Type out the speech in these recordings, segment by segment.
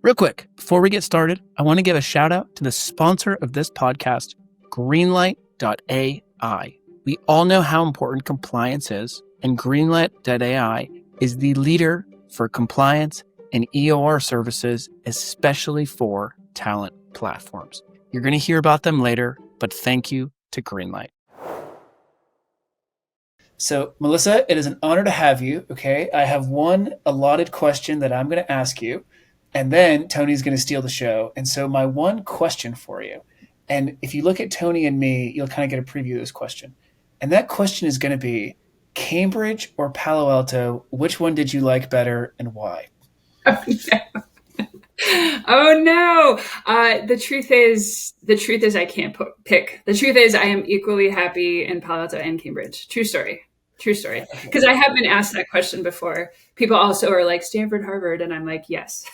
Real quick, before we get started, I want to give a shout out to the sponsor of this podcast, Greenlight.ai. We all know how important compliance is, and Greenlight.ai is the leader for compliance and EOR services, especially for talent platforms. You're going to hear about them later, but thank you to Greenlight. So, Melissa, it is an honor to have you. Okay, I have one allotted question that I'm going to ask you, and then Tony's going to steal the show. And so, my one question for you, and if you look at Tony and me, you'll kind of get a preview of this question. And that question is going to be Cambridge or Palo Alto, which one did you like better and why? Oh no. The truth is I can't pick. The truth is I am equally happy in Palo Alto and Cambridge. True story. Because I have been asked that question before. People also are like Stanford, Harvard, and I'm like, yes.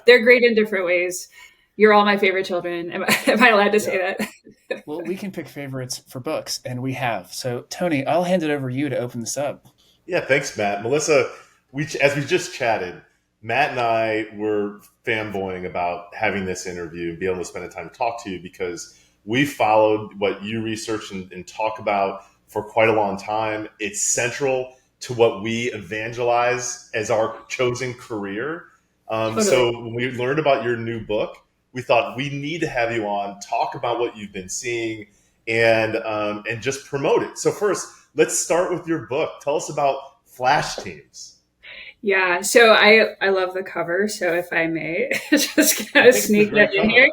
they're great in different ways. You're all my favorite children. Am I allowed to say that? Well, we can pick favorites for books, and we have. So, Tony, I'll hand it over to you to open this up. Yeah, thanks, Matt. Melissa, as we just chatted, Matt and I were fanboying about having this interview and be able to spend the time to talk to you because we followed what you research and talk about for quite a long time. It's central to what we evangelize as our chosen career. Totally. So when we learned about your new book, we thought we need to have you on, talk about what you've been seeing, and just promote it. So first, let's start with your book. Tell us about Flash Teams. Yeah, so I love the cover. So if I may, just kind of sneak that in here.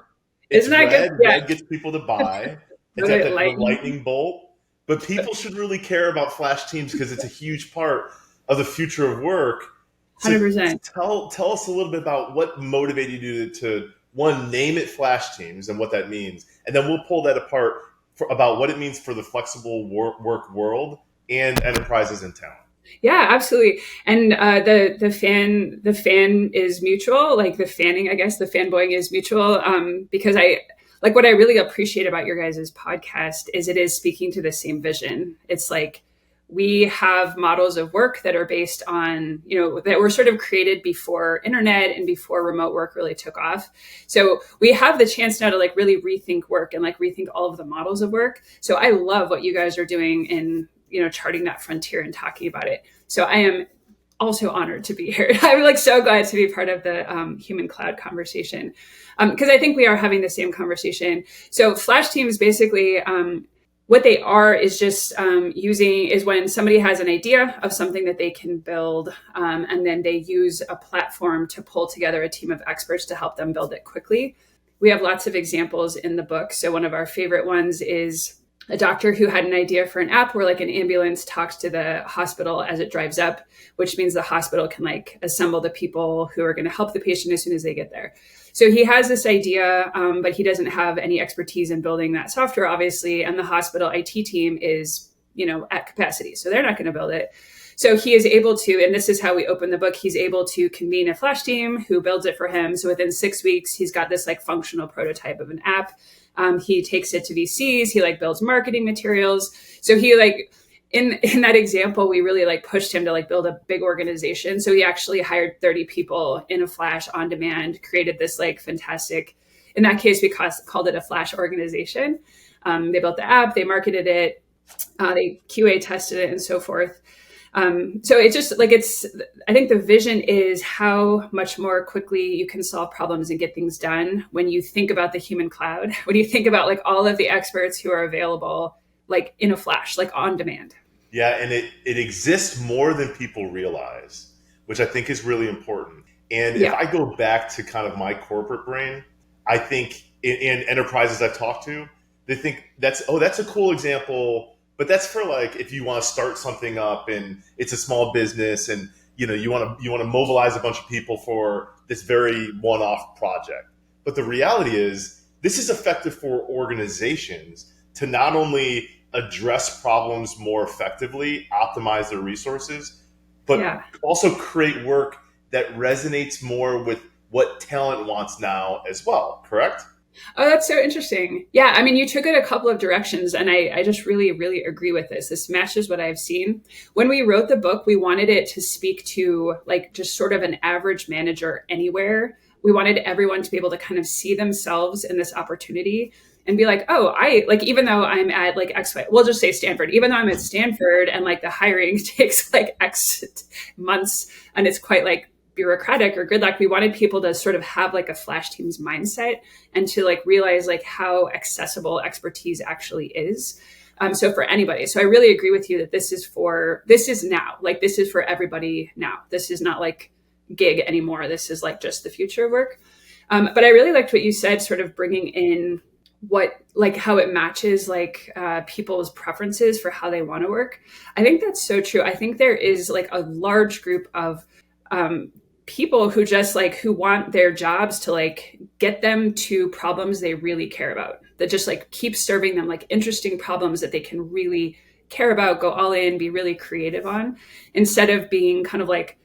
Isn't that red. good? Yeah. Red gets people to buy. It's got the lightning bolt. But people should really care about Flash Teams because it's a huge part of the future of work. So 100%. Tell us a little bit about what motivated you to one, name it Flash Teams and what that means. And then we'll pull that apart about what it means for the flexible work world and enterprises in town. Yeah, absolutely. And the fan is mutual, like the fanning, I guess the fanboying is mutual, because what I really appreciate about your guys' podcast is it is speaking to the same vision. It's like we have models of work that are based on, that were sort of created before internet and before remote work really took off. So we have the chance now to really rethink work and rethink all of the models of work. So I love what you guys are doing in, charting that frontier and talking about it. So I am also honored to be here. I'm so glad to be part of the human cloud conversation because I think we are having the same conversation. So Flash Teams basically, what they are is just is when somebody has an idea of something that they can build, and then they use a platform to pull together a team of experts to help them build it quickly. We have lots of examples in the book. So one of our favorite ones is a doctor who had an idea for an app where an ambulance talks to the hospital as it drives up, which means the hospital can assemble the people who are going to help the patient as soon as they get there. So he has this idea, but he doesn't have any expertise in building that software, obviously. And the hospital IT team is, at capacity. So they're not going to build it. So he is able to, and this is how we open the book, he's able to convene a Flash team who builds it for him. So within 6 weeks, he's got this functional prototype of an app. He takes it to VCs. He builds marketing materials. So he in that example, we really pushed him to build a big organization. So he actually hired 30 people in a Flash on demand, created this fantastic, in that case, we called it a Flash organization. They built the app, they marketed it, they QA tested it and so forth. So it's just I think the vision is how much more quickly you can solve problems and get things done when you think about the human cloud, when you think about all of the experts who are available, in a Flash, on demand. Yeah. And it exists more than people realize, which I think is really important. And if I go back to kind of my corporate brain, I think in enterprises I've talked to, they think that's a cool example. But that's for if you want to start something up and it's a small business and you want to mobilize a bunch of people for this very one-off project. But the reality is this is effective for organizations to not only address problems more effectively, optimize their resources, but also create work that resonates more with what talent wants now as well, correct? Oh, that's so interesting. Yeah, I mean, you took it a couple of directions, and I just really, really agree with this. This matches what I've seen. When we wrote the book, we wanted it to speak to like just sort of an average manager anywhere. We wanted everyone to be able to kind of see themselves in this opportunity and be like, oh, I like, even though I'm at like X, Y, we'll just say Stanford, even though I'm at Stanford and like the hiring takes like X months and it's quite like bureaucratic or gridlock, we wanted people to sort of have like a Flash Teams mindset and to like realize like how accessible expertise actually is. So for anybody, so I really agree with you that this is now, like this is for everybody now. This is not like gig anymore. This is like just the future of work. But I really liked what you said, sort of bringing in what like how it matches like people's preferences for how they want to work. I think that's so true. I think there is like a large group of people who just like who want their jobs to like get them to problems they really care about, that just like keep serving them like interesting problems that they can really care about, go all in, be really creative on, instead of being kind of like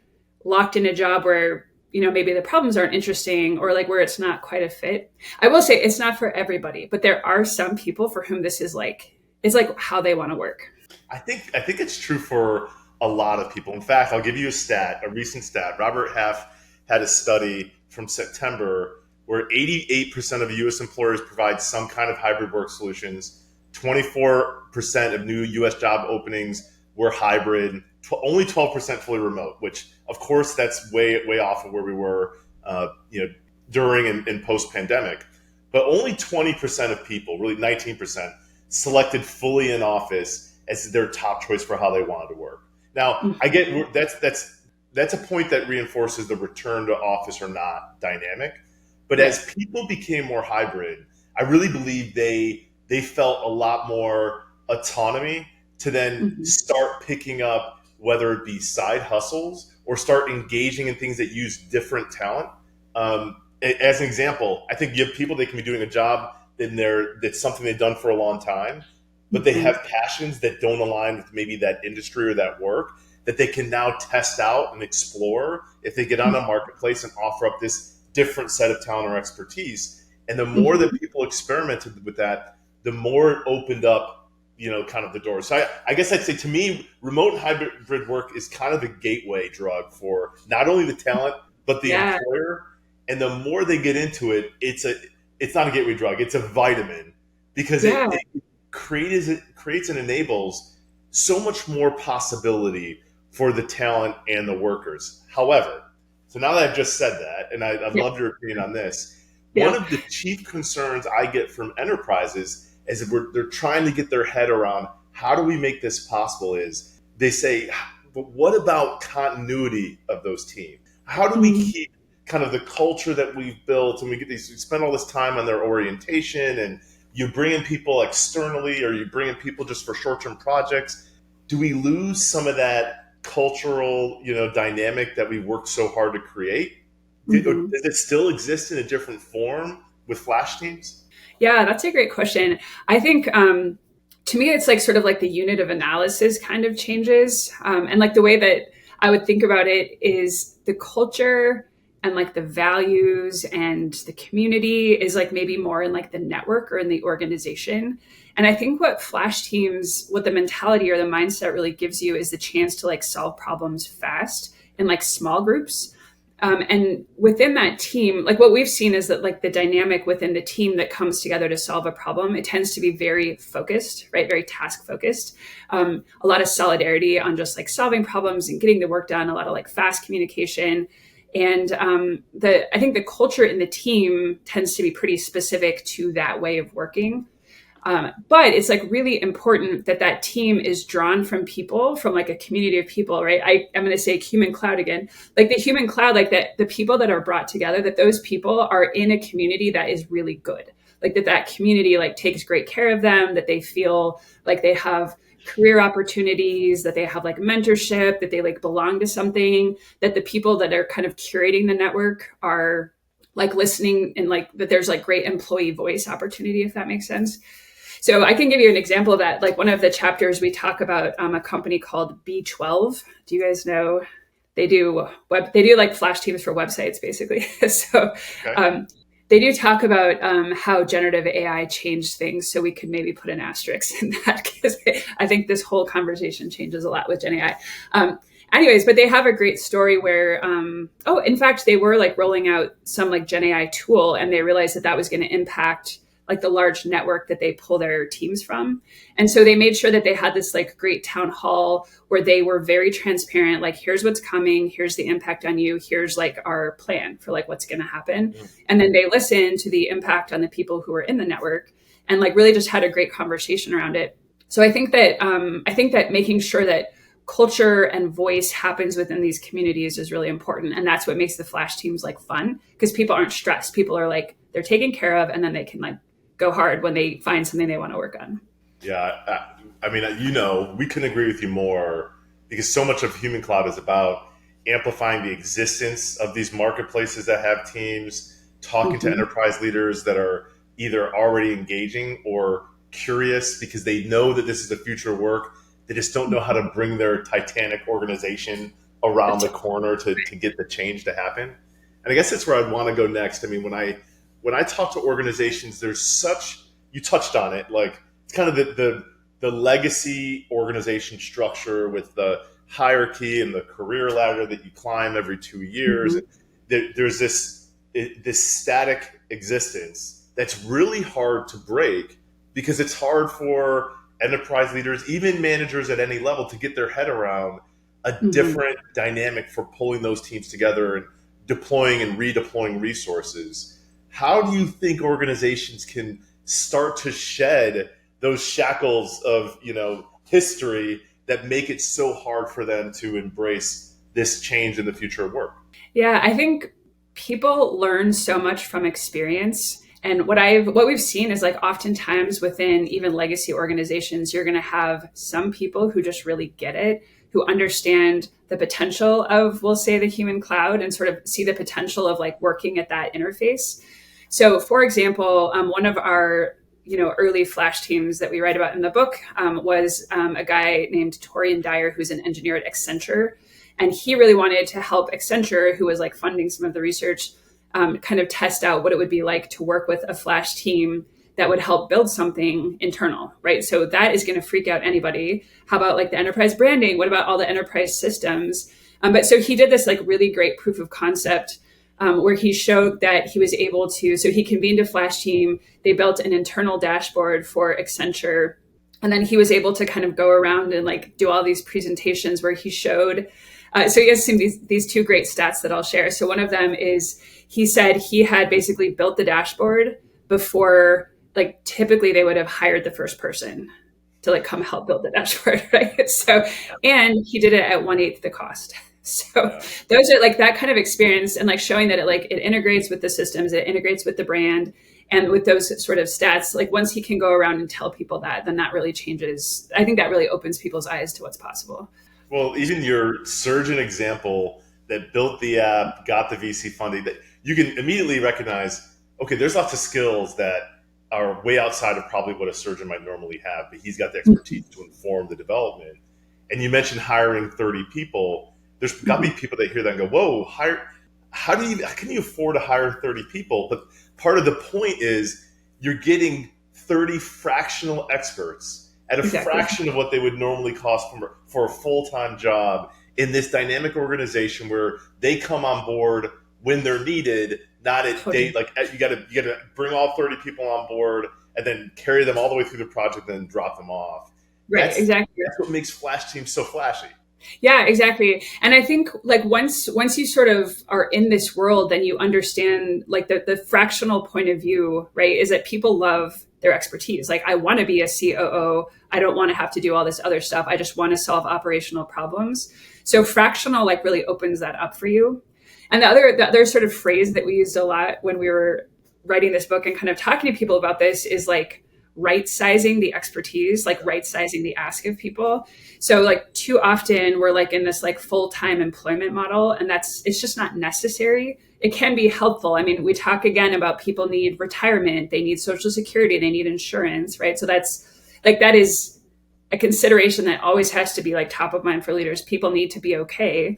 locked in a job where maybe the problems aren't interesting or like where it's not quite a fit. I will say it's not for everybody, but there are some people for whom this is like it's like how they want to work. I think it's true for a lot of people. In fact, I'll give you a recent stat. Robert Half had a study from September where 88% of U.S. employers provide some kind of hybrid work solutions. 24% of new U.S. job openings were hybrid. Only 12% fully remote, which of course that's way off of where we were, during and post pandemic. But only 20% of people, really 19%, selected fully in office as their top choice for how they wanted to work. Now, I get that's a point that reinforces the return to office or not dynamic. But as people became more hybrid, I really believe they felt a lot more autonomy to then start picking up whether it be side hustles or start engaging in things that use different talent. As an example, I think you have people that can be doing a job that's something they've done for a long time, but they have passions that don't align with maybe that industry or that work that they can now test out and explore if they get on a marketplace and offer up this different set of talent or expertise. And the more that people experimented with that, the more it opened up, kind of the door. So I guess I'd say to me, remote and hybrid work is kind of a gateway drug for not only the talent, but the employer. And the more they get into it, it's not a gateway drug, it's a vitamin because it creates and enables so much more possibility for the talent and the workers. However, so now that I've just said that, and I'd love your opinion on this, one of the chief concerns I get from enterprises is that they're trying to get their head around how do we make this possible is they say, but what about continuity of those teams? How do we keep kind of the culture that we've built and we spend all this time on their orientation and you bring in people externally or you bring in people just for short-term projects? Do we lose some of that cultural, dynamic that we worked so hard to create? Does it still exist in a different form with Flash Teams? Yeah, that's a great question. I think to me, it's like sort of like the unit of analysis kind of changes. And like the way that I would think about it is the culture and like the values and the community is like maybe more in like the network or in the organization. And I think what the mentality or the mindset really gives you is the chance to like solve problems fast in like small groups. And within that team, like what we've seen is that like the dynamic within the team that comes together to solve a problem, it tends to be very focused, right? Very task focused. A lot of solidarity on just like solving problems and getting the work done, a lot of like fast communication. And I think the culture in the team tends to be pretty specific to that way of working. But it's like really important that team is drawn from people, from like a community of people, right? I'm going to say human cloud again, like the human cloud, like that the people that are brought together, that those people are in a community that is really good. Like that community like takes great care of them, that they feel like they have career opportunities, that they have like mentorship, that they like belong to something, that the people that are kind of curating the network are like listening and like that there's like great employee voice opportunity, if that makes sense. So I can give you an example of that. Like one of the chapters we talk about a company called B12. Do you guys know? They do like Flash Teams for websites, basically. So They do talk about how generative AI changed things, so we could maybe put an asterisk in that, because I think this whole conversation changes a lot with Gen AI. Anyways, but they have a great story where, in fact, they were like rolling out some like Gen AI tool, and they realized that that was going to impact like the large network that they pull their teams from. And so they made sure that they had this like great town hall where they were very transparent, like, here's what's coming, here's the impact on you, here's like our plan for like what's going to happen. And then they listened to the impact on the people who were in the network and like really just had a great conversation around it. So I think that making sure that culture and voice happens within these communities is really important. And that's what makes the Flash teams like fun, because people aren't stressed. People are like, they're taken care of, and then they can like go hard when they find something they want to work on. Yeah. I mean, we couldn't agree with you more, because so much of Human Cloud is about amplifying the existence of these marketplaces that have teams, talking to enterprise leaders that are either already engaging or curious because they know that this is the future of work. They just don't know how to bring their titanic organization around the corner to get the change to happen. And I guess that's where I'd want to go next. I mean, when I talk to organizations, you touched on it, like it's kind of the legacy organization structure with the hierarchy and the career ladder that you climb every 2 years. There's this static existence that's really hard to break, because it's hard for enterprise leaders, even managers at any level, to get their head around a different dynamic for pulling those teams together and deploying and redeploying resources. How do you think organizations can start to shed those shackles of, history that make it so hard for them to embrace this change in the future of work? Yeah, I think people learn so much from experience. And what we've seen is like oftentimes within even legacy organizations, you're going to have some people who just really get it, who understand the potential of, we'll say, the human cloud, and sort of see the potential of like working at that interface. So for example, one of our early Flash teams that we write about in the book was a guy named Torian Dyer, who's an engineer at Accenture. And he really wanted to help Accenture, who was like funding some of the research, kind of test out what it would be like to work with a Flash team that would help build something internal, right? So that is going to freak out anybody. How about like the enterprise branding? What about all the enterprise systems? But so he did this like really great proof of concept where he showed that he was able to, so he convened a Flash team, they built an internal dashboard for Accenture, and then he was able to kind of go around and like do all these presentations where he showed, so he has some these two great stats that I'll share. So one of them is, he said he had basically built the dashboard before, like typically they would have hired the first person to like come help build the dashboard, right? So, and he did it at 1/8 the cost. So those are like that kind of experience, and like showing that it integrates with the systems, it integrates with the brand, and with those sort of stats, like once he can go around and tell people that, then that really changes. I think that really opens people's eyes to what's possible. Well, even your surgeon example that built the app, got the VC funding, that you can immediately recognize, okay, there's lots of skills that are way outside of probably what a surgeon might normally have, but he's got the expertise to inform the development. And you mentioned hiring 30 people. There's got to be people that hear that and go, whoa, how can you afford to hire 30 people? But part of the point is you're getting 30 fractional experts at a fraction of what they would normally cost for a full-time job in this dynamic organization where they come on board when they're needed, not at date. Like you got to bring all 30 people on board and then carry them all the way through the project and then drop them off. Right, exactly. That's what makes Flash teams so flashy. Yeah, exactly. And I think like once you sort of are in this world, then you understand like the fractional point of view, right? Is that people love their expertise. Like, I want to be a COO. I don't want to have to do all this other stuff. I just want to solve operational problems. So fractional like really opens that up for you. And the other sort of phrase that we used a lot when we were writing this book and kind of talking to people about this is like right-sizing the expertise, like right-sizing the ask of people. So like too often we're like in this like full-time employment model, and it's just not necessary. It can be helpful. I mean, we talk again about people need retirement, they need Social Security, they need insurance, right? So that is a consideration that always has to be like top of mind for leaders. People need to be okay.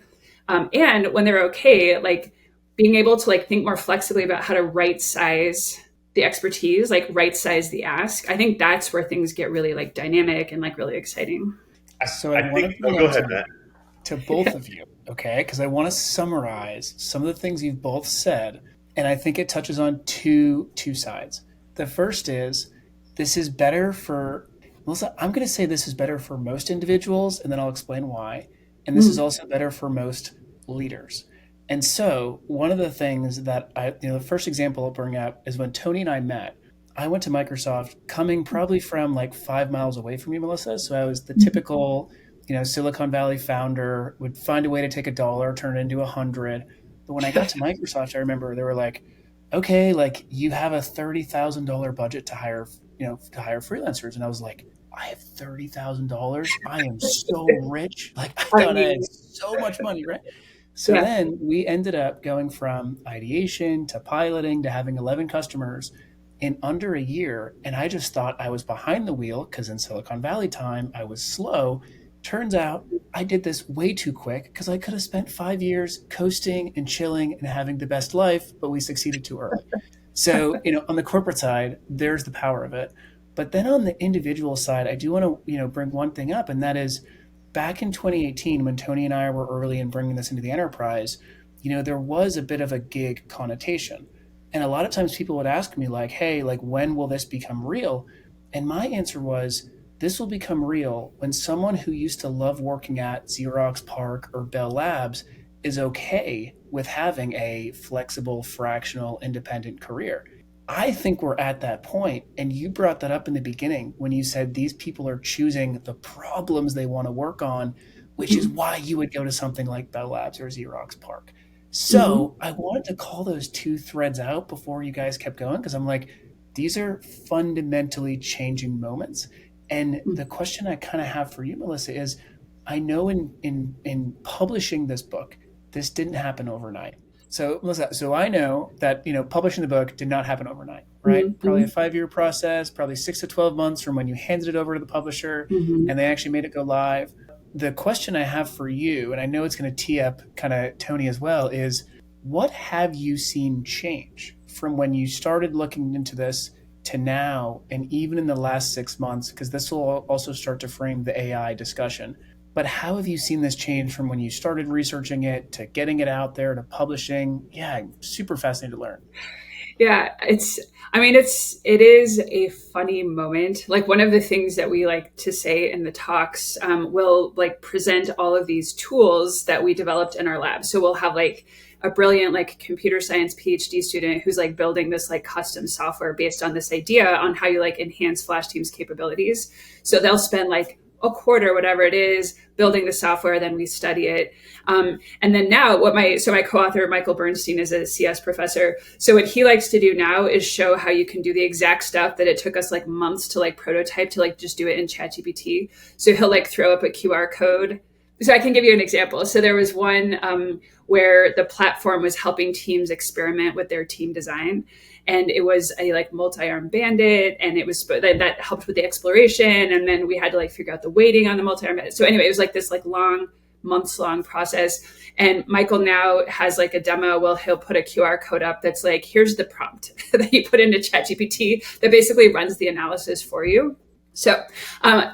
And when they're okay, like being able to like think more flexibly about how to right size the expertise, like right size the ask. I think that's where things get really like dynamic and like really exciting. So I I want think, to bring oh, go up ahead, Matt. to both of you, okay? Because I want to summarize some of the things you've both said, and I think it touches on two sides. The first is this is better for Melissa. I'm going to say this is better for most individuals, and then I'll explain why. And this is Mm, also better for most leaders. And so, one of the things that the first example I'll bring up is when Tony and I met. I went to Microsoft coming probably from like 5 miles away from you, Melissa. So I was the typical Silicon Valley founder, would find a way to take $1, turn it into 100. But when I got to Microsoft, I remember they were like, okay, like you have a $30,000 budget to hire, freelancers. And I was like, I have $30,000. I am so rich. Like I I thought I had mean, so much money, right? So yeah. then we ended up going from ideation to piloting to having 11 customers in under a year. And I just thought I was behind the wheel because in Silicon Valley time, I was slow. Turns out I did this way too quick because I could have spent 5 years coasting and chilling and having the best life, but we succeeded too early. So, on the corporate side, there's the power of it. But then on the individual side, I do want to, bring one thing up, and that is back in 2018, when Tony and I were early in bringing this into the enterprise, there was a bit of a gig connotation. And a lot of times people would ask me, like, hey, like, when will this become real? And my answer was, this will become real when someone who used to love working at Xerox PARC or Bell Labs is okay with having a flexible, fractional, independent career. I think we're at that point, and you brought that up in the beginning when you said these people are choosing the problems they want to work on, which is why you would go to something like Bell Labs or Xerox PARC. Mm-hmm. So I wanted to call those two threads out before you guys kept going because I'm like, these are fundamentally changing moments. And the question I kind of have for you, Melissa, is I know in publishing this book, this didn't happen overnight. So, Melissa, so I know that publishing the book did not happen overnight, right? Probably a Mm-hmm. 5-year process, probably 6 to 12 months from when you handed it over to the publisher Mm-hmm. and they actually made it go live. The question I have for you, and I know it's going to tee up kind of Tony as well, is what have you seen change from when you started looking into this to now, and even in the last 6 months, because this will also start to frame the AI discussion. But how have you seen this change from when you started researching it to getting it out there to publishing? Yeah, super fascinating to learn. Yeah, I mean, it is a funny moment. Like one of the things that we like to say in the talks, we'll like present all of these tools that we developed in our lab. So we'll have like a brilliant like computer science PhD student who's like building this like custom software based on this idea on how you like enhance Flash Team's capabilities. So they'll spend like a quarter, whatever it is, building the software. Then we study it. And then now my co-author, Michael Bernstein, is a CS professor. So what he likes to do now is show how you can do the exact stuff that it took us like months to like prototype to like just do it in ChatGPT. So he'll like throw up a QR code. So I can give you an example. So there was one where the platform was helping teams experiment with their team design, and it was a like multi-arm bandit, and it was that helped with the exploration, and then we had to like figure out the weighting on the multi-arm bandit. So anyway, it was like this like long months long process. And Michael now has like a demo. Well, he'll put a QR code up that's like, here's the prompt that you put into ChatGPT that basically runs the analysis for you. So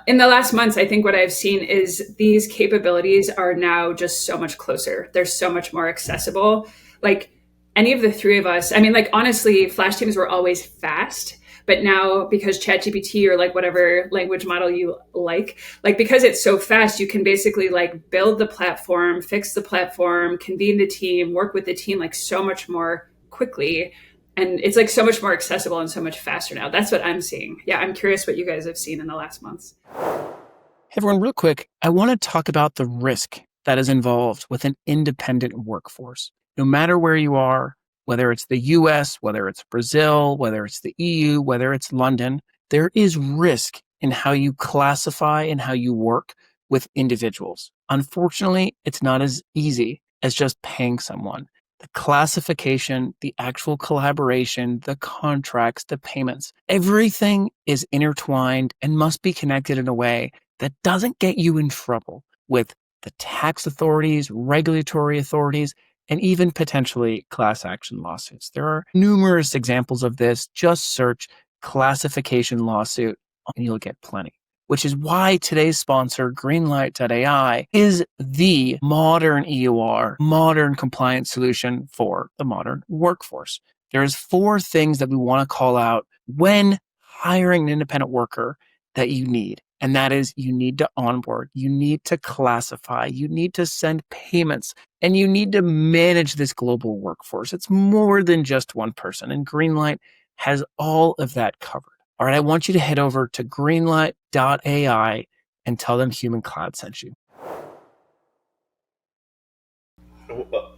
in the last months, I think what I've seen is these capabilities are now just so much closer. They're so much more accessible. Like any of the three of us, I mean, like honestly, Flash teams were always fast. But now because ChatGPT or like whatever language model you like because it's so fast, you can basically like build the platform, fix the platform, convene the team, work with the team like so much more quickly. And it's like so much more accessible and so much faster now. That's what I'm seeing. Yeah, I'm curious what you guys have seen in the last months. Hey everyone, real quick, I want to talk about the risk that is involved with an independent workforce. No matter where you are, whether it's the US, whether it's Brazil, whether it's the EU, whether it's London, there is risk in how you classify and how you work with individuals. Unfortunately, it's not as easy as just paying someone. The classification, the actual collaboration, the contracts, the payments, everything is intertwined and must be connected in a way that doesn't get you in trouble with the tax authorities, regulatory authorities, and even potentially class action lawsuits. There are numerous examples of this. Just search classification lawsuit and you'll get plenty. Which is why today's sponsor, Greenlight.ai, is the modern EUR, modern compliance solution for the modern workforce. There's 4 things that we want to call out when hiring an independent worker that you need. And that is, you need to onboard, you need to classify, you need to send payments, and you need to manage this global workforce. It's more than just one person, and Greenlight has all of that covered. All right, I want you to head over to greenlight.ai and tell them Human Cloud sent you.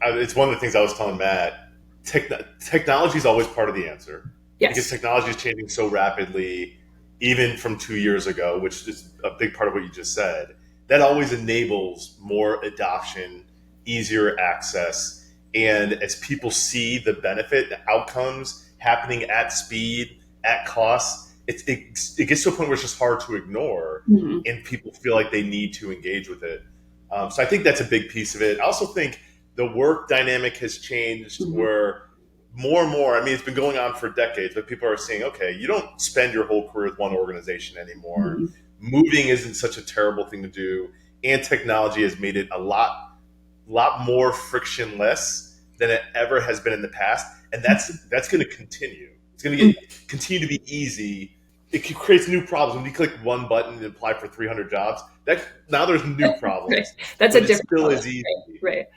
It's one of the things I was telling Matt. Technology is always part of the answer. Yes. Because technology is changing so rapidly, even from 2 years ago, which is a big part of what you just said. That always enables more adoption, easier access. And as people see the benefit, the outcomes happening at speed, at cost, it gets to a point where it's just hard to ignore, and people feel like they need to engage with it. So I think that's a big piece of it. I also think the work dynamic has changed where more and more, I mean, it's been going on for decades, but people are saying, okay, you don't spend your whole career with one organization anymore. Moving isn't such a terrible thing to do. And technology has made it a lot more frictionless than it ever has been in the past. And that's going to continue. It's going to continue to be easy. It creates new problems. When you click one button and apply for 300 jobs, now there's new problems. Right. That's a different still problem. Is easy. Right.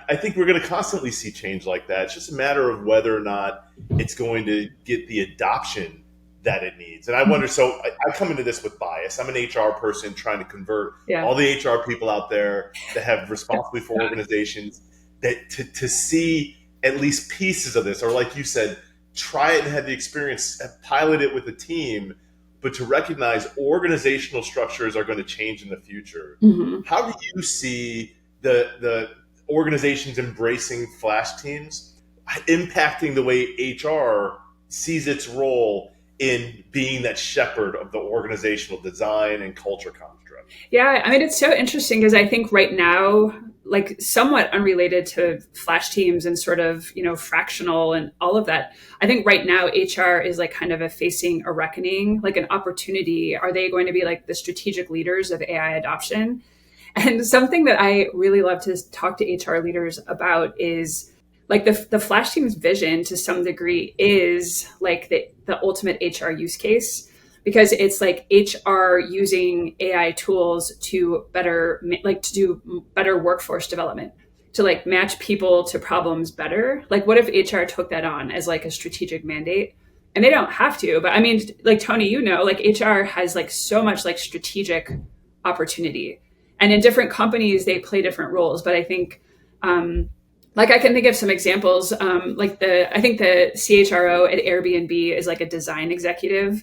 I think we're going to constantly see change like that. It's just a matter of whether or not it's going to get the adoption that it needs. And I wonder, so I come into this with bias. I'm an HR person trying to convert all the HR people out there that have responsibility for organizations that to see at least pieces of this, or like you said, try it and have the experience, pilot it with a team, but to recognize organizational structures are going to change in the future. How do you see the organizations embracing flash teams impacting the way HR sees its role in being that shepherd of the organizational design and culture construct? Yeah, I mean, it's so interesting because I think right now, like somewhat unrelated to flash teams and sort of, fractional and all of that, I think right now HR is like kind of facing a reckoning, like an opportunity. Are they going to be like the strategic leaders of AI adoption? And something that I really love to talk to HR leaders about is like the flash team's vision to some degree is like the ultimate HR use case, because it's like HR using AI tools to do better workforce development, to like match people to problems better. Like what if HR took that on as like a strategic mandate? And they don't have to, but I mean, like Tony, like HR has like so much like strategic opportunity. And in different companies, they play different roles. But I think, like I can think of some examples. I think the CHRO at Airbnb is like a design executive,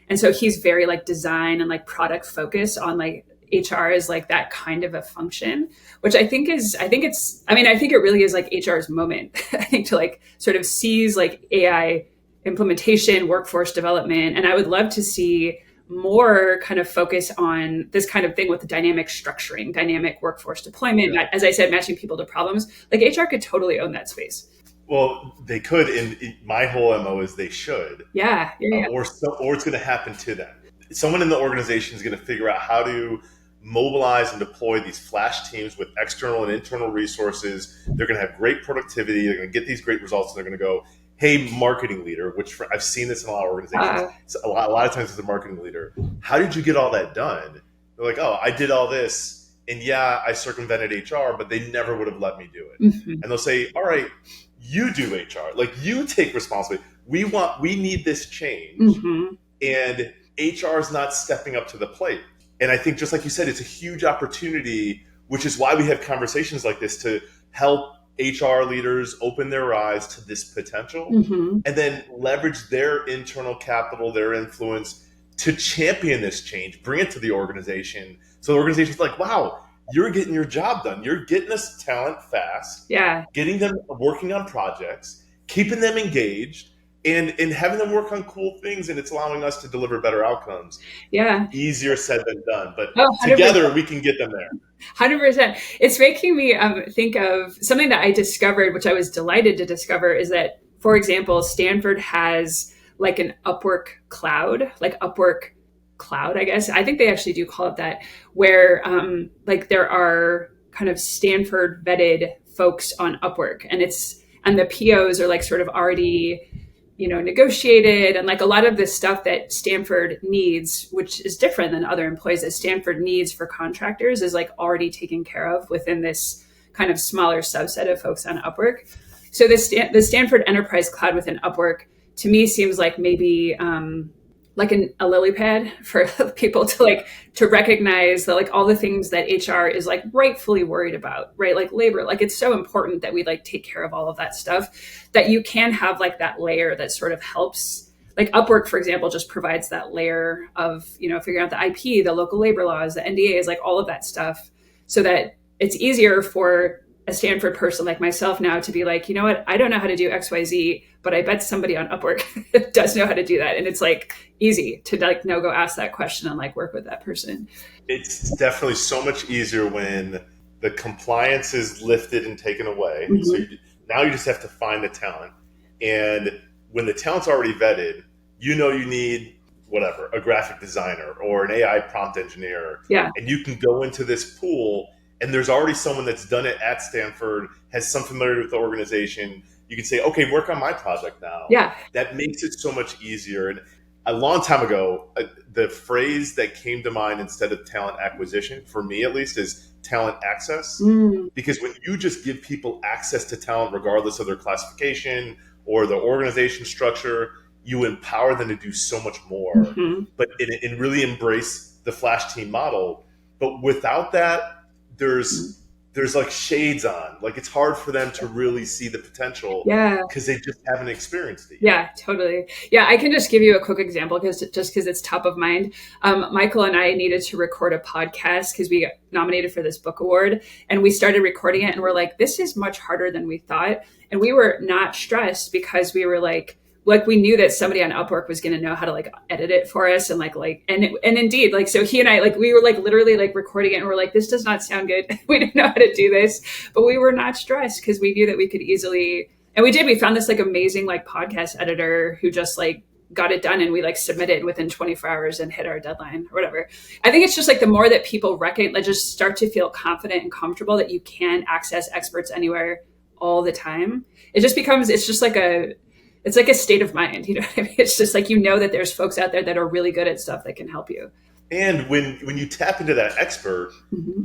and so he's very like design and like product focused on like HR is like that kind of a function, which I think it really is like HR's moment. I think to like sort of seize like AI implementation, workforce development, and I would love to see more kind of focus on this kind of thing with the dynamic structuring, dynamic workforce deployment. As I said, matching people to problems. Like HR could totally own that space. Well, they could, and my whole MO is they should. Yeah. Or it's going to happen to them. Someone in the organization is going to figure out how to mobilize and deploy these flash teams with external and internal resources. They're going to have great productivity. They're going to get these great results, and they're going to go, hey, marketing leader, which I've seen this in a lot of organizations. A lot of times as a marketing leader, how did you get all that done? They're like, oh, I did all this. And yeah, I circumvented HR, but they never would have let me do it. And they'll say, all right, you do HR. Like you take responsibility. We need this change. And HR is not stepping up to the plate. And I think just like you said, it's a huge opportunity, which is why we have conversations like this to help HR leaders open their eyes to this potential and then leverage their internal capital, their influence to champion this change, bring it to the organization. So the organization's like, wow, you're getting your job done. You're getting us talent fast, getting them working on projects, keeping them engaged, and having them work on cool things. And it's allowing us to deliver better outcomes. Yeah. Easier said than done, but 100%. Together we can get them there. 100%. It's making me think of something that I discovered, which I was delighted to discover, is that, for example, Stanford has like an Upwork cloud, like Upwork cloud, I guess. I think they actually do call it that, where like there are kind of Stanford vetted folks on Upwork, and the POs are like sort of already negotiated, and like a lot of the stuff that Stanford needs, which is different than other employees that Stanford needs for contractors, is like already taken care of within this kind of smaller subset of folks on Upwork. So the Stanford Enterprise Cloud within Upwork to me seems like maybe like a lily pad for people to recognize that like all the things that HR is like rightfully worried about, right? Like labor, like it's so important that we like take care of all of that stuff, that you can have like that layer that sort of helps. Like Upwork, for example, just provides that layer of, figuring out the IP, the local labor laws, the NDAs, like all of that stuff, so that it's easier for a Stanford person like myself now to be like, you know what, I don't know how to do XYZ, but I bet somebody on Upwork does know how to do that. And it's like easy to like, go ask that question and like work with that person. It's definitely so much easier when the compliance is lifted and taken away. Mm-hmm. So now you just have to find the talent. And when the talent's already vetted, you need whatever, a graphic designer or an AI prompt engineer. Yeah. And you can go into this pool and there's already someone that's done it at Stanford, has some familiarity with the organization. You can say, okay, work on my project now. Yeah. That makes it so much easier. And a long time ago, the phrase that came to mind instead of talent acquisition, for me at least, is talent access. Because when you just give people access to talent, regardless of their classification or the organization structure, you empower them to do so much more. Mm-hmm. But and really embrace the Flash team model. But without that, there's like shades on. Like it's hard for them to really see the potential. Yeah. Because they just haven't experienced it yet. Yeah, totally. Yeah, I can just give you a quick example because it's top of mind. Michael and I needed to record a podcast because we got nominated for this book award, and we started recording it, and we're like, this is much harder than we thought. And we were not stressed because we were like we knew that somebody on Upwork was going to know how to like edit it for us, and and indeed, like, so he and I, like, we were like literally like recording it, and we're like, this does not sound good. We don't know how to do this, but we were not stressed because we knew that we could easily. And we found this like amazing like podcast editor who just like got it done, and we like submitted within 24 hours and hit our deadline or whatever. I think it's just like the more that people just start to feel confident and comfortable that you can access experts anywhere all the time, it's just like it's like a state of mind. You know what I mean? It's just like, that there's folks out there that are really good at stuff that can help you. And when you tap into that expert,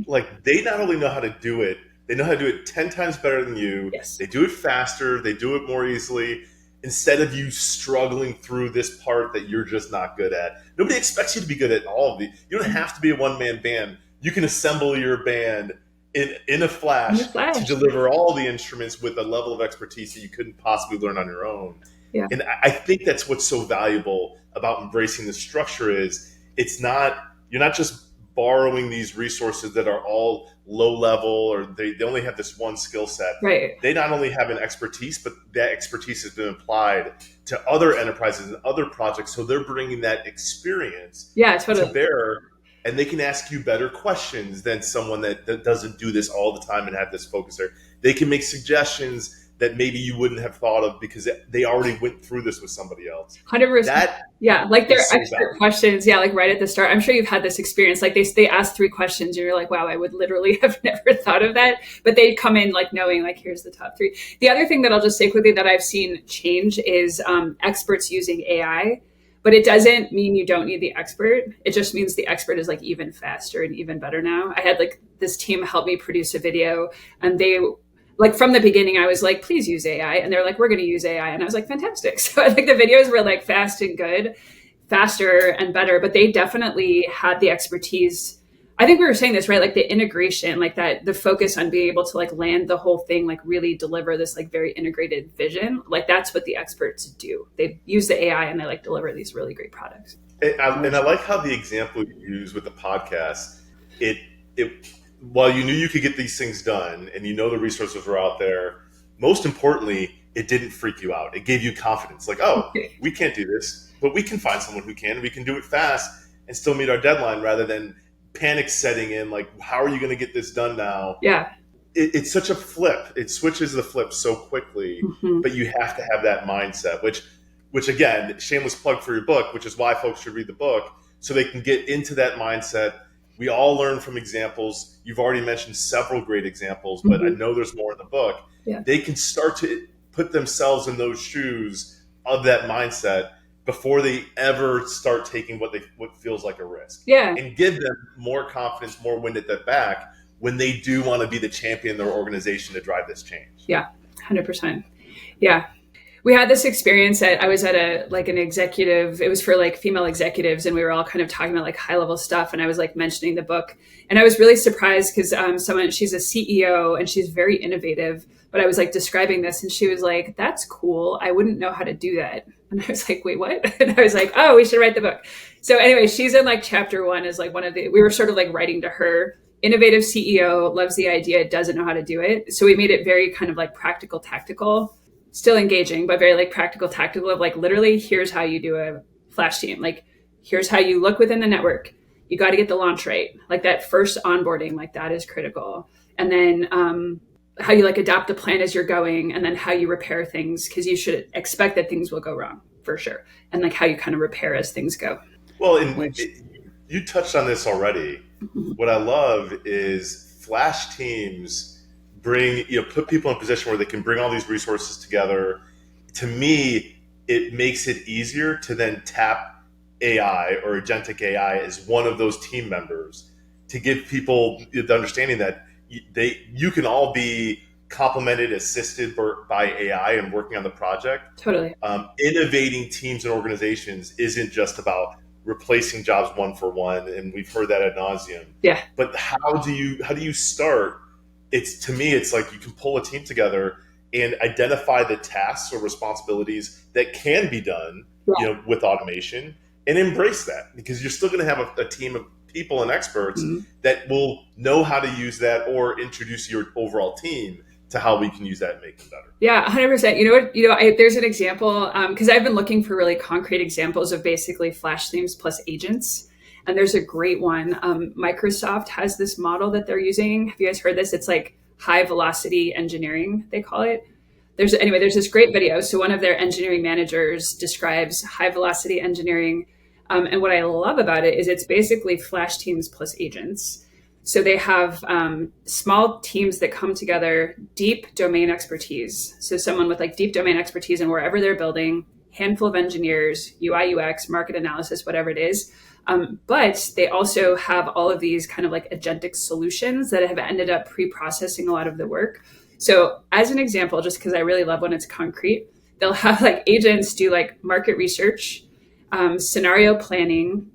like they not only know how to do it, they know how to do it 10 times better than you. Yes. They do it faster. They do it more easily. Instead of you struggling through this part that you're just not good at. Nobody expects you to be good at all of these. You don't have to be a one-man band. You can assemble your band in a flash to deliver all the instruments with a level of expertise that you couldn't possibly learn on your own. Yeah. And I think that's what's so valuable about embracing the structure is you're not just borrowing these resources that are all low level or they only have this one skill set. Right. They not only have an expertise, but that expertise has been applied to other enterprises and other projects. So they're bringing that experience to bear, and they can ask you better questions than someone that doesn't do this all the time and have this focus there. They can make suggestions that maybe you wouldn't have thought of because they already went through this with somebody else. 100%. Yeah, like their expert questions. Yeah, like right at the start. I'm sure you've had this experience. Like they ask 3 questions, and you're like, wow, I would literally have never thought of that. But they come in like knowing like here's the top 3. The other thing that I'll just say quickly that I've seen change is experts using AI. But it doesn't mean you don't need the expert. It just means the expert is like even faster and even better now. I had like this team help me produce a video, and they, like, from the beginning, I was like, please use AI. And they're like, we're going to use AI. And I was like, fantastic. So I think the videos were like fast and good, faster and better, but they definitely had the expertise. I think we were saying this, right? Like the integration, like that, the focus on being able to like land the whole thing, like really deliver this like very integrated vision. Like that's what the experts do. They use the AI and they like deliver these really great products. And I like how the example you use with the podcast, it while you knew you could get these things done and the resources were out there, most importantly, it didn't freak you out. It gave you confidence. Like, oh, we can't do this, but we can find someone who can. We can do it fast and still meet our deadline rather than panic setting in, like, how are you going to get this done now? Yeah. It's such a flip. It switches the flip so quickly, but you have to have that mindset, which again, shameless plug for your book, which is why folks should read the book so they can get into that mindset. We all learn from examples. You've already mentioned several great examples, but I know there's more in the book. Yeah. They can start to put themselves in those shoes of that mindset before they ever start taking what feels like a risk. Yeah. And give them more confidence, more wind at their back when they do want to be the champion in their organization to drive this change. Yeah, 100%. Yeah. We had this experience I was at an executive, it was for like female executives, and we were all kind of talking about like high level stuff. And I was like mentioning the book, and I was really surprised because she's a CEO and she's very innovative, but I was like describing this and she was like, that's cool. I wouldn't know how to do that. And I was like, wait, what? And I was like, oh, we should write the book. So anyway, she's in like chapter 1 is like we were sort of like writing to her. Innovative CEO, loves the idea, doesn't know how to do it. So we made it very kind of like practical, tactical, still engaging, but very like practical, tactical of like literally, here's how you do a flash team. Like, here's how you look within the network. You got to get the launch right. Like that first onboarding, like that is critical. And then how you like adopt the plan as you're going, and then how you repair things, because you should expect that things will go wrong for sure. And like how you kind of repair as things go. Well, you touched on this already. What I love is flash teams put people in a position where they can bring all these resources together. To me, it makes it easier to then tap AI or agentic AI as one of those team members to give people the understanding that you can all be complemented, assisted by AI and working on the project. Totally. Innovating teams and organizations isn't just about replacing jobs one for one, and we've heard that ad nauseum. Yeah. But how do you start? To me, it's like you can pull a team together and identify the tasks or responsibilities that can be done, with automation, and embrace that, because you're still going to have a team of people and experts that will know how to use that or introduce your overall team to how we can use that and make them better. Yeah, 100%. You know what? There's an example, because I've been looking for really concrete examples of basically flash themes plus agents. And there's a great one. Microsoft has this model that they're using. Have you guys heard this? It's like high velocity engineering, they call it. There's this great video. So one of their engineering managers describes high velocity engineering. And what I love about it is it's basically flash teams plus agents. So they have small teams that come together, deep domain expertise. So someone with like deep domain expertise in wherever they're building, handful of engineers, UI, UX, market analysis, whatever it is. But they also have all of these kind of like agentic solutions that have ended up pre-processing a lot of the work. So as an example, just because I really love when it's concrete, they'll have like agents do like market research, scenario planning,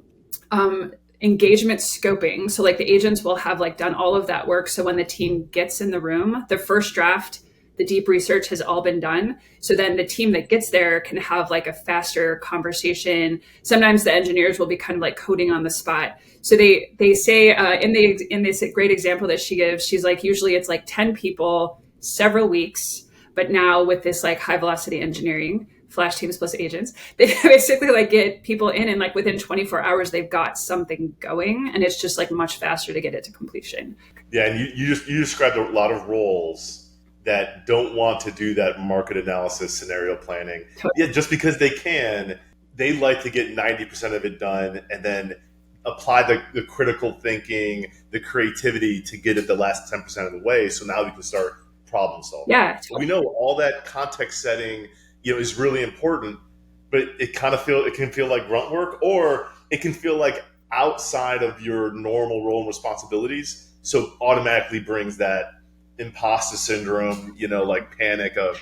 engagement scoping. So like the agents will have like done all of that work. So when the team gets in the room, the first draft, the deep research has all been done. So then the team that gets there can have like a faster conversation. Sometimes the engineers will be kind of like coding on the spot. So they say in this great example that she gives, she's like, usually it's like 10 people, several weeks. But now with this like high velocity engineering, flash teams plus agents, they basically like get people in and like within 24 hours, they've got something going, and it's just like much faster to get it to completion. Yeah. And you described a lot of roles that don't want to do that market analysis, scenario planning. Totally. Yeah. Just because they can, they like to get 90% of it done and then apply the critical thinking, the creativity to get it the last 10% of the way. So now we can start problem solving. Yeah. Totally. We know all that context setting, is really important, but it can feel like grunt work, or it can feel like outside of your normal role and responsibilities. So automatically brings that imposter syndrome, like panic of,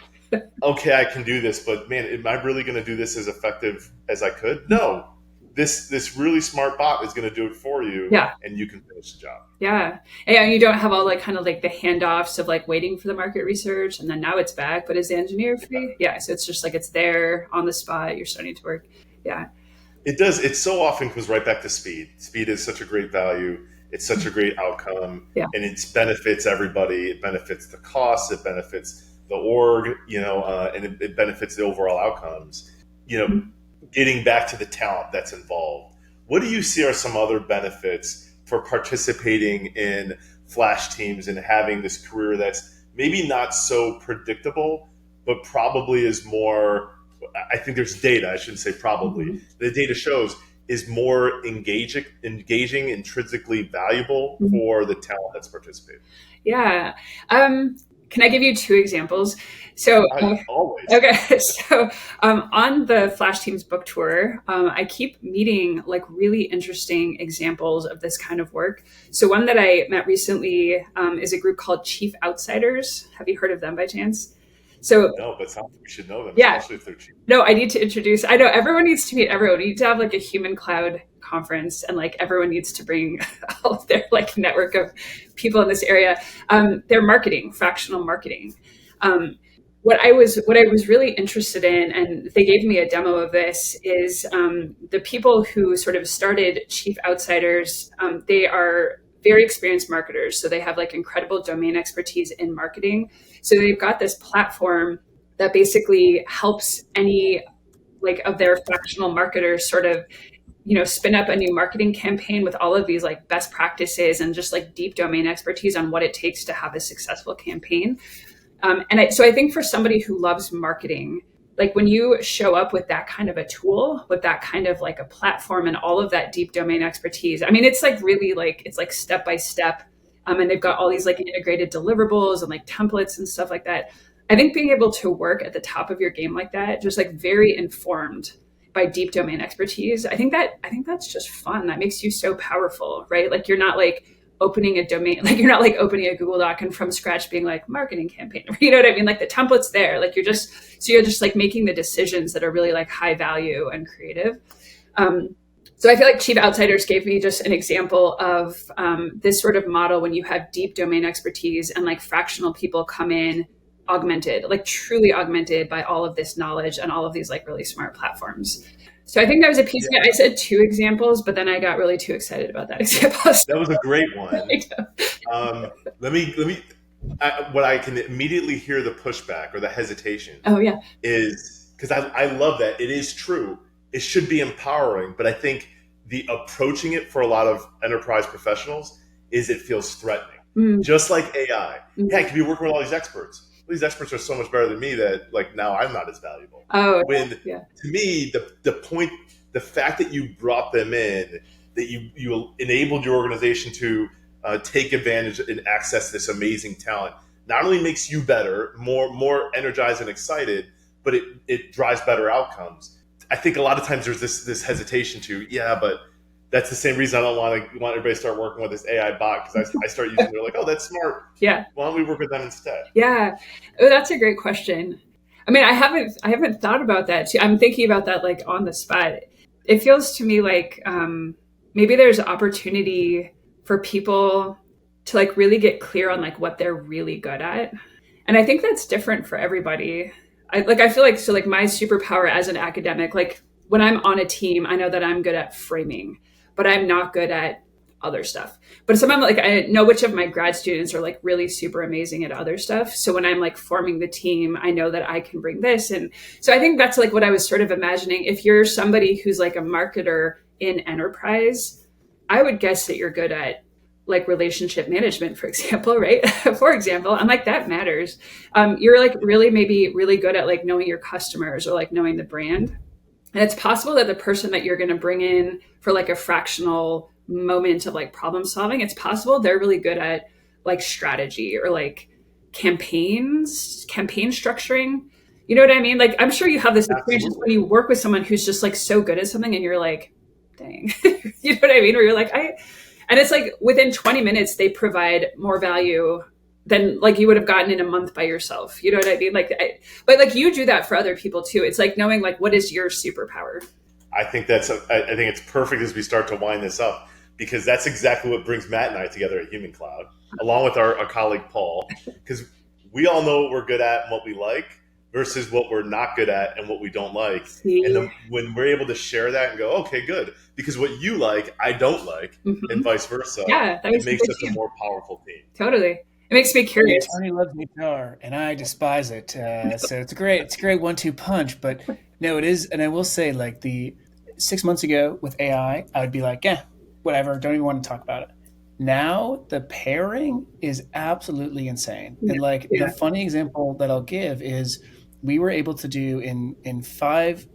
okay, I can do this, but man, am I really going to do this as effective as I could? No, this really smart bot is going to do it for you. Yeah. And you can finish the job. Yeah. And you don't have all like kind of like the handoffs of like waiting for the market research and then now it's back, but is the engineer free? Yeah. So it's just like, it's there on the spot. You're starting to work. Yeah. It does. It so often goes right back to speed. Speed is such a great value. It's such a great outcome. Yeah. And it benefits everybody. It benefits the cost. It benefits the org, and it benefits the overall outcomes. Getting back to the talent that's involved. What do you see are some other benefits for participating in flash teams and having this career that's maybe not so predictable, but probably is more, I think there's data, I shouldn't say probably, Mm-hmm. the data shows is more engaging, intrinsically valuable Mm-hmm. for the talent that's participating. Yeah. Can I give you two examples? So, Always. okay. So, on the Flash Teams book tour, I keep meeting like really interesting examples of this kind of work. So, one that I met recently is a group called Chief Outsiders. Have you heard of them by chance? So, No, but sounds like we should know them, yeah. especially if they're cheap. No, I need to introduce. I know everyone needs to meet everyone. We need to have like a human cloud conference, and like everyone needs to bring all of their like network of people in this area. They're marketing, fractional marketing. What I was really interested in, and they gave me a demo of this, is the people who sort of started Chief Outsiders. They are very experienced marketers, so they have like incredible domain expertise in marketing. So they've got this platform that basically helps any like of their fractional marketers sort of spin up a new marketing campaign with all of these like best practices and just like deep domain expertise on what it takes to have a successful campaign. So I think for somebody who loves marketing, like when you show up with that kind of a tool, with that kind of like a platform and all of that deep domain expertise, I mean, it's like really like, it's like step by step. And they've got all these like integrated deliverables and like templates and stuff like that. I think being able to work at the top of your game like that, just like very informed by deep domain expertise, I think that's just fun. That makes you so powerful, right? Like you're not like opening a domain, like you're not like opening a Google Doc and from scratch being like marketing campaign. You know what I mean? Like the template's there. Like you're just like making the decisions that are really like high value and creative. So I feel like Chief Outsiders gave me just an example of this sort of model when you have deep domain expertise and like fractional people come in augmented, like truly augmented by all of this knowledge and all of these like really smart platforms. So I think that was a piece of it. I said two examples, but then I got really too excited about that example. That was a great one. What I can immediately hear the pushback or the hesitation. Oh yeah. Is because I love that. It is true. It should be empowering, but I think the approaching it for a lot of enterprise professionals is it feels threatening. Just like AI. Yeah, I could be working with all these experts. These experts are so much better than me that like now I'm not as valuable. To me, the point, the fact that you brought them in, that you enabled your organization to take advantage and access this amazing talent, not only makes you better, more energized and excited, but it drives better outcomes. I think a lot of times there's this hesitation to, but that's the same reason I don't want everybody to start working with this AI bot, because I start using it. They're like, oh, that's smart. Yeah. Why don't we work with them instead? Yeah. Oh, that's a great question. I mean, I haven't thought about that too. I'm thinking about that like on the spot. It feels to me like maybe there's opportunity for people to like really get clear on like what they're really good at. And I think that's different for everybody. I feel like, so like my superpower as an academic, like when I'm on a team, I know that I'm good at framing, but I'm not good at other stuff. But sometimes like I know which of my grad students are like really super amazing at other stuff. So when I'm like forming the team, I know that I can bring this. And so I think that's like what I was sort of imagining. If you're somebody who's like a marketer in enterprise, I would guess that you're good at like relationship management, for example, right? For example, I'm like, that matters. You're like really maybe really good at like knowing your customers or like knowing the brand. And it's possible that the person that you're going to bring in for like a fractional moment of like problem solving, it's possible they're really good at like strategy or like campaign structuring. You know what I mean? Like, I'm sure you have this experience when you work with someone who's just like so good at something and you're like, dang, you know what I mean? Where you're like, and it's like within 20 minutes, they provide more value than like you would have gotten in a month by yourself. You know what I mean? But like you do that for other people too. It's like knowing like, what is your superpower? I think I think it's perfect as we start to wind this up, because that's exactly what brings Matt and I together at Human Cloud, along with our colleague Paul, because we all know what we're good at and what we like versus what we're not good at and what we don't like. See? And then when we're able to share that and go, okay, good, because what you like, I don't like, and vice versa, it makes us a more powerful team. Totally. It makes me curious. Tony loves HR and I despise it. So it's a great 1-2 punch, but no, it is. And I will say, like 6 months ago with AI, I would be like, yeah, whatever. Don't even want to talk about it. Now the pairing is absolutely insane. Yeah. And like the Yeah. funny example that I'll give is we were able to do in 5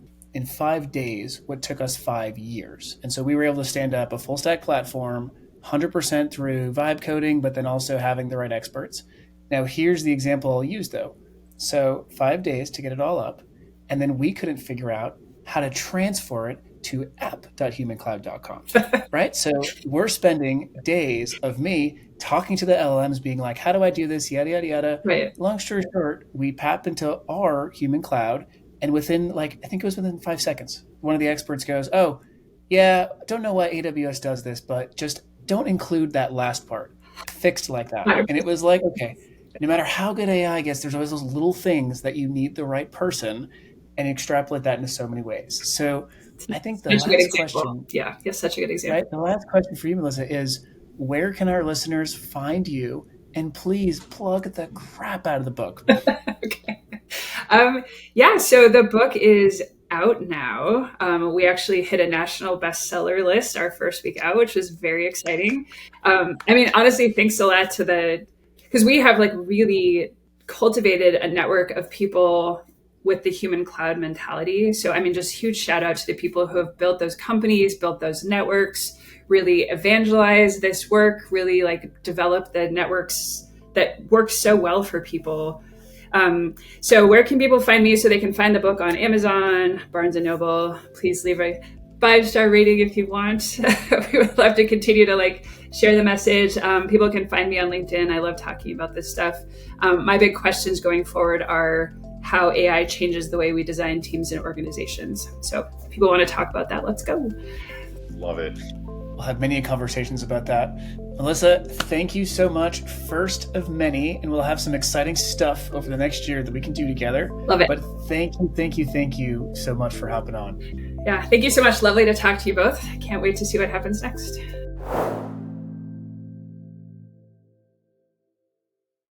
days what took us 5 years. And so we were able to stand up a full stack platform 100% through vibe coding, but then also having the right experts. Now here's the example I'll use though. So 5 days to get it all up, and then we couldn't figure out how to transfer it to app.humancloud.com. Right? So we're spending days of me talking to the LLMs, being like, how do I do this? Yada, yada, yada. Right. Long story short, we papped into our human cloud. And within, like, I think it was within 5 seconds, one of the experts goes, oh, yeah, I don't know why AWS does this, but just don't include that last part. Fixed like that. And it was like, okay, no matter how good AI gets, there's always those little things that you need the right person, and extrapolate that into so many ways. So I think the last question, yeah, such a good example. right? The last question for you, Melissa, is where can our listeners find you? And please plug the crap out of the book. Okay. Yeah, so the book is out now. We actually hit a national bestseller list our first week out, which was very exciting. I mean, honestly, thanks a lot to because we have like really cultivated a network of people with the human cloud mentality. So, I mean, just huge shout out to the people who have built those companies, built those networks, really evangelize this work, really like develop the networks that work so well for people. So where can people find me? So they can find the book on Amazon, Barnes & Noble. Please leave a 5-star rating if you want. We would love to continue to like share the message. People can find me on LinkedIn. I love talking about this stuff. My big questions going forward are how AI changes the way we design teams and organizations. So if people want to talk about that, let's go. Love it. We'll have many conversations about that. Melissa, thank you so much. First of many, and we'll have some exciting stuff over the next year that we can do together. Love it. But thank you so much for hopping on. Yeah, thank you so much. Lovely to talk to you both. Can't wait to see what happens next.